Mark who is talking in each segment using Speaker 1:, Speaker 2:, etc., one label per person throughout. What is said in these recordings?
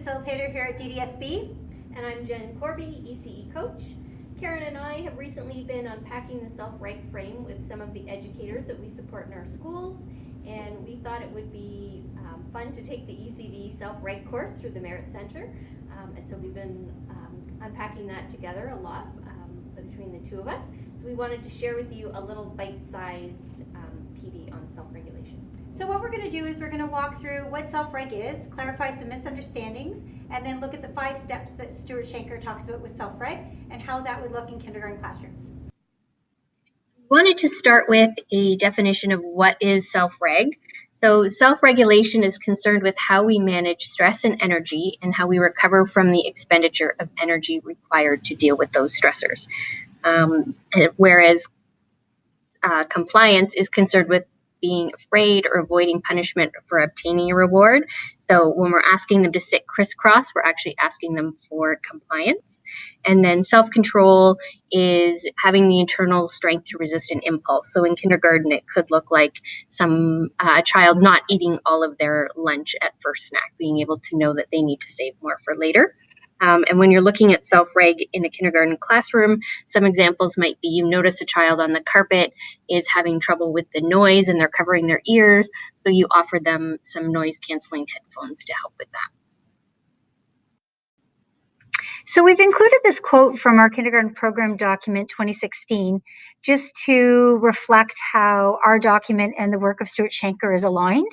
Speaker 1: facilitator here at DDSB.
Speaker 2: And I'm Jen Corby, ECE coach. Karen and I have recently been unpacking the self-reg frame with some of the educators that we support in our schools, and we thought it would be fun to take the ECD self-reg course through the Merit Center. And so we've been unpacking that together a lot between the two of us. So we wanted to share with you a little bite-sized PD on self-regulation.
Speaker 1: So what we're going to do is we're going to walk through what self-reg is, clarify some misunderstandings, and then look at the 5 steps that Stuart Shanker talks about with self-reg and how that would look in kindergarten classrooms.
Speaker 3: Wanted to start with a definition of what is self-reg. So self-regulation is concerned with how we manage stress and energy and how we recover from the expenditure of energy required to deal with those stressors. Whereas compliance is concerned with being afraid or avoiding punishment for obtaining a reward. So when we're asking them to sit crisscross, we're actually asking them for compliance. And then self-control is having the internal strength to resist an impulse. So in kindergarten, it could look like a child not eating all of their lunch at first snack, being able to know that they need to save more for later. And when you're looking at self-reg in a kindergarten classroom, some examples might be you notice a child on the carpet is having trouble with the noise and they're covering their ears, so you offer them some noise-canceling headphones to help with that.
Speaker 1: So we've included this quote from our kindergarten program document 2016 just to reflect how our document and the work of Stuart Shanker is aligned,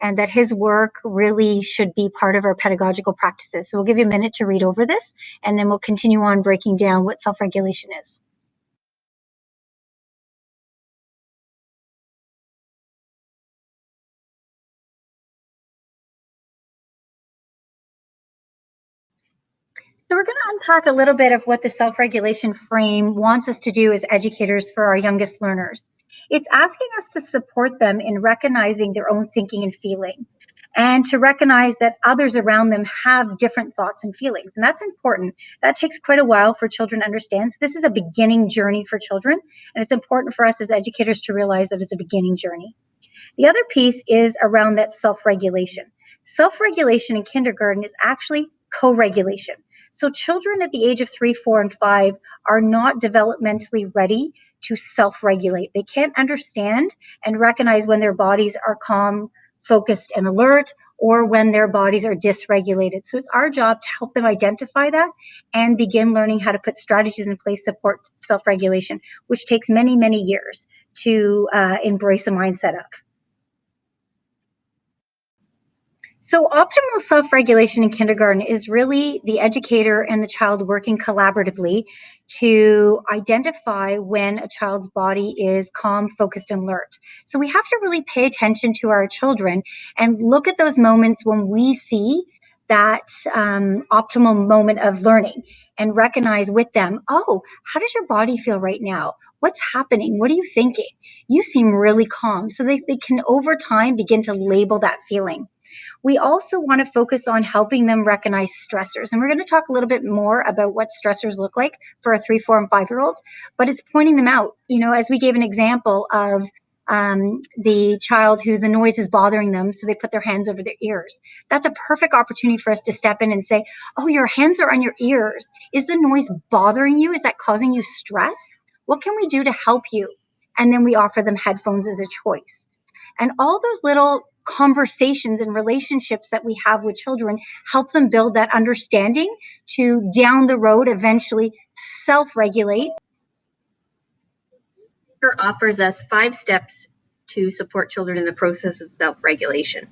Speaker 1: and that his work really should be part of our pedagogical practices. So we'll give you a minute to read over this, and then we'll continue on breaking down what self-regulation is. So we're going to unpack a little bit of what the self-regulation frame wants us to do as educators for our youngest learners. It's asking us to support them in recognizing their own thinking and feeling, and to recognize that others around them have different thoughts and feelings. And that's important. That takes quite a while for children to understand. So this is a beginning journey for children, and it's important for us as educators to realize that it's a beginning journey. The other piece is around that self-regulation. Self-regulation in kindergarten is actually co-regulation. So children at the age of 3, 4, and 5 are not developmentally ready to self-regulate. They can't understand and recognize when their bodies are calm, focused, and alert, or when their bodies are dysregulated. So it's our job to help them identify that and begin learning how to put strategies in place to support self-regulation, which takes many, many years to embrace a mindset of. So optimal self-regulation in kindergarten is really the educator and the child working collaboratively to identify when a child's body is calm, focused, and alert. So we have to really pay attention to our children and look at those moments when we see that optimal moment of learning and recognize with them, oh, how does your body feel right now? What's happening? What are you thinking? You seem really calm. So they can over time begin to label that feeling. We also want to focus on helping them recognize stressors. And we're going to talk a little bit more about what stressors look like for our 3, 4, and 5-year-olds, but it's pointing them out. You know, as we gave an example of the child who the noise is bothering them, so they put their hands over their ears. That's a perfect opportunity for us to step in and say, oh, your hands are on your ears. Is the noise bothering you? Is that causing you stress? What can we do to help you? And then we offer them headphones as a choice. And all those little conversations and relationships that we have with children help them build that understanding to down the road eventually self-regulate.
Speaker 3: Offers us 5 steps to support children in the process of self-regulation.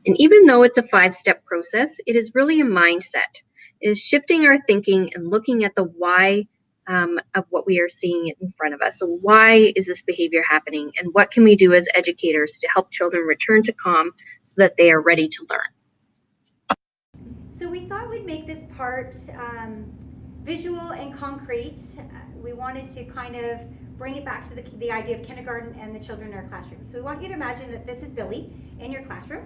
Speaker 3: And even though it's a 5-step process, it is really a mindset. It is shifting our thinking and looking at the why of what we are seeing in front of us. So why is this behavior happening, and what can we do as educators to help children return to calm so that they are ready to learn?
Speaker 1: So we thought we'd make this part visual and concrete. We wanted to kind of bring it back to the idea of kindergarten and the children in our classroom. So we want you to imagine that this is Billy in your classroom.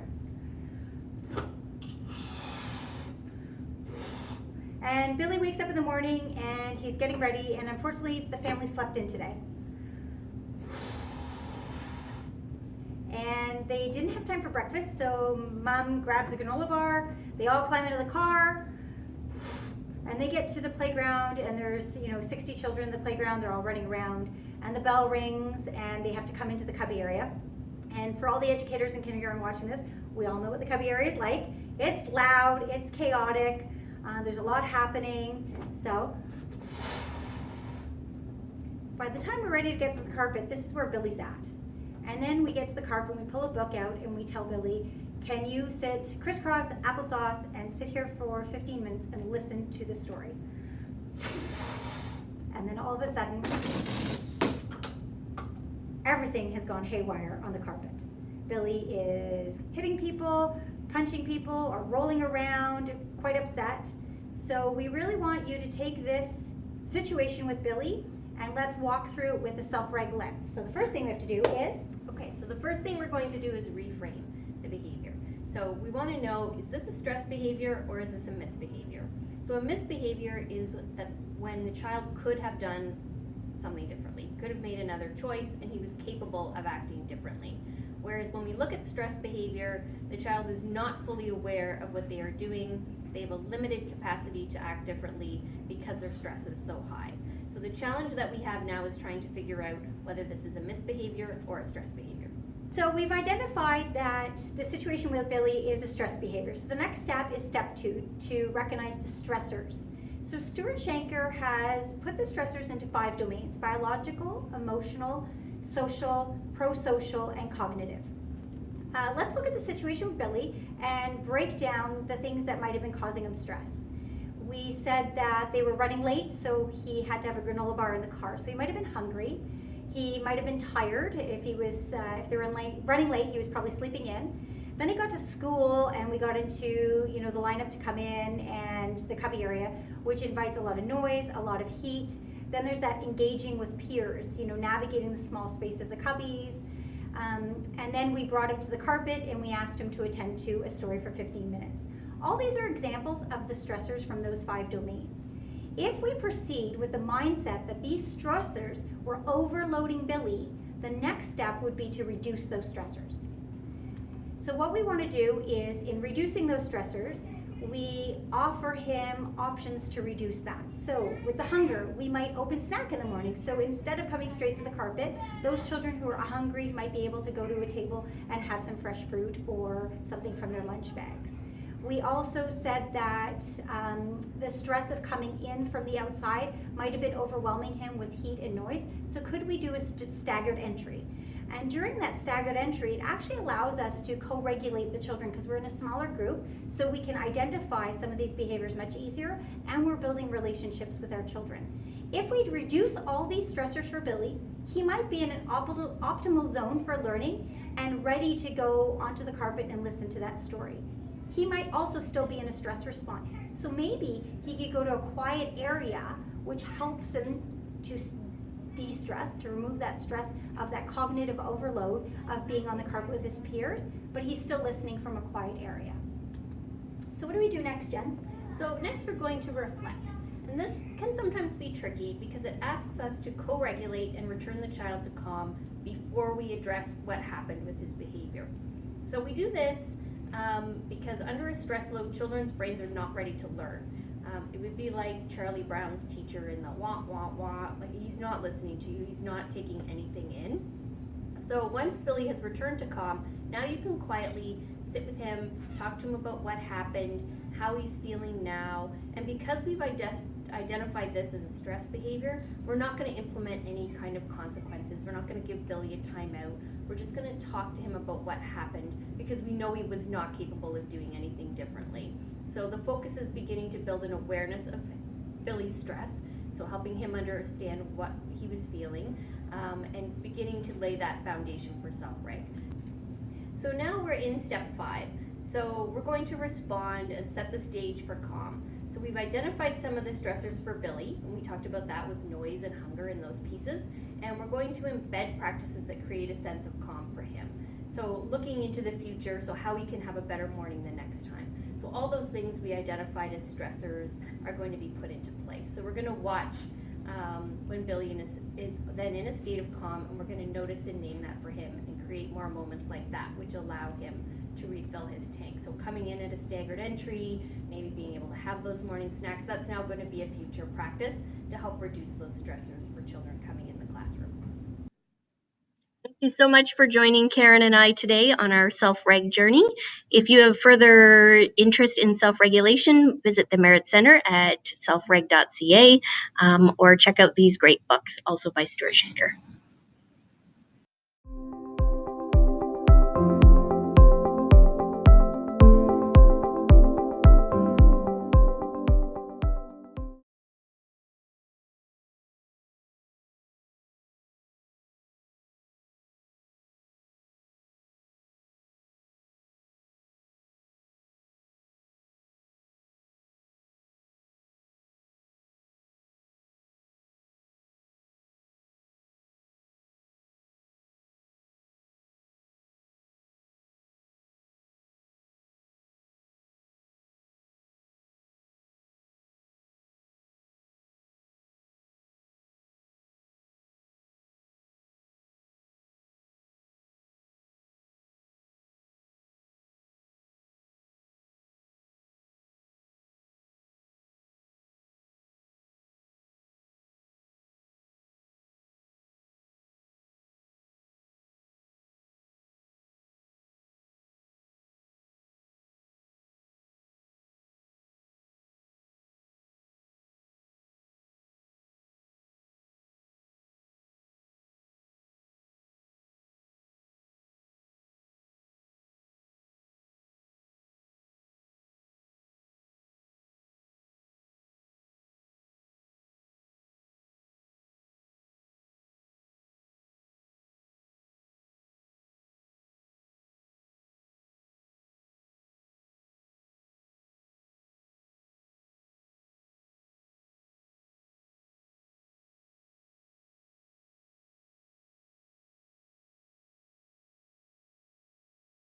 Speaker 1: And Billy wakes up in the morning and he's getting ready, and unfortunately the family slept in today. And they didn't have time for breakfast, so mom grabs a granola bar,
Speaker 4: They all climb into the car, and they get to the playground, and there's 60 children in the playground. They're all running around, and the bell rings, and they have to come into the cubby area. And for all the educators in kindergarten watching this, we all know what the cubby area is like. It's loud, it's chaotic, there's a lot happening. So by the time we're ready to get to the carpet, this is where Billy's at. And then we get to the carpet, and we pull a book out, and we tell Billy, can you sit crisscross applesauce and sit here for 15 minutes and listen to the story? And then all of a sudden, everything has gone haywire on the carpet. Billy is hitting people, punching people, or rolling around, quite upset. So we really want you to take this situation with Billy and let's walk through it with a self-reg lens. So the first thing we have to do is...
Speaker 2: Okay, so the first thing we're going to do is reframe the behavior. So we want to know, is this a stress behavior or is this a misbehavior? So a misbehavior is that when the child could have done something differently, could have made another choice, and he was capable of acting differently. Whereas when we look at stress behavior, the child is not fully aware of what they are doing. They have a limited capacity to act differently because their stress is so high. So the challenge that we have now is trying to figure out whether this is a misbehavior or a stress behavior.
Speaker 4: So we've identified that the situation with Billy is a stress behavior. So the next step is step 2, to recognize the stressors. So Stuart Shanker has put the stressors into 5 domains: biological, emotional, social, pro-social, and cognitive. Let's look at the situation with Billy and break down the things that might have been causing him stress. We said that they were running late, so he had to have a granola bar in the car. So he might have been hungry. He might have been tired. If they were running late, he was probably sleeping in. Then he got to school, and we got into the lineup to come in and the cubby area, which invites a lot of noise, a lot of heat. Then there's that engaging with peers, navigating the small space of the cubbies. And then we brought him to the carpet, and we asked him to attend to a story for 15 minutes. All these are examples of the stressors from those 5 domains. If we proceed with the mindset that these stressors were overloading Billy, the next step would be to reduce those stressors. So what we want to do is, in reducing those stressors, we offer him options to reduce that. So with the hunger, we might open snack in the morning. So instead of coming straight to the carpet, those children who are hungry might be able to go to a table and have some fresh fruit or something from their lunch bags. We also said that the stress of coming in from the outside might have been overwhelming him with heat and noise. So could we do a staggered entry? And during that staggered entry, it actually allows us to co-regulate the children because we're in a smaller group, so we can identify some of these behaviors much easier, and we're building relationships with our children. If we reduce all these stressors for Billy, he might be in an optimal zone for learning and ready to go onto the carpet and listen to that story. He might also still be in a stress response. So maybe he could go to a quiet area, which helps him to de-stress, to remove that stress of that cognitive overload of being on the carpet with his peers, but he's still listening from a quiet area. So what do we do next, Jen?
Speaker 2: So next we're going to reflect. And this can sometimes be tricky because it asks us to co-regulate and return the child to calm before we address what happened with his behavior. So we do this because under a stress load, children's brains are not ready to learn. It would be like Charlie Brown's teacher in the wah, wah, wah, like he's not listening to you, he's not taking anything in. So once Billy has returned to calm, now you can quietly sit with him, talk to him about what happened, how he's feeling now, and because we've identified this as a stress behavior, we're not going to implement any kind of consequences. We're not going to give Billy a timeout. We're just going to talk to him about what happened because we know he was not capable of doing anything differently. So the focus is beginning to build an awareness of Billy's stress, so helping him understand what he was feeling, and beginning to lay that foundation for self-reg. So now we're in step 5. So we're going to respond and set the stage for calm. So we've identified some of the stressors for Billy, and we talked about that with noise and hunger and those pieces, and we're going to embed practices that create a sense of calm for him. So looking into the future, so how he can have a better morning the next time. So all those things we identified as stressors are going to be put into place. So we're going to watch when Billy is then in a state of calm, and we're going to notice and name that for him and create more moments like that, which allow him to refill his tank. So coming in at a staggered entry, maybe being able to have those morning snacks, that's now going to be a future practice to help reduce those stressors for children coming in the classroom.
Speaker 3: Thank you so much for joining Karen and I today on our self-reg journey. If you have further interest in self-regulation, visit the Merit Center at selfreg.ca or check out these great books, also by Stuart Shanker.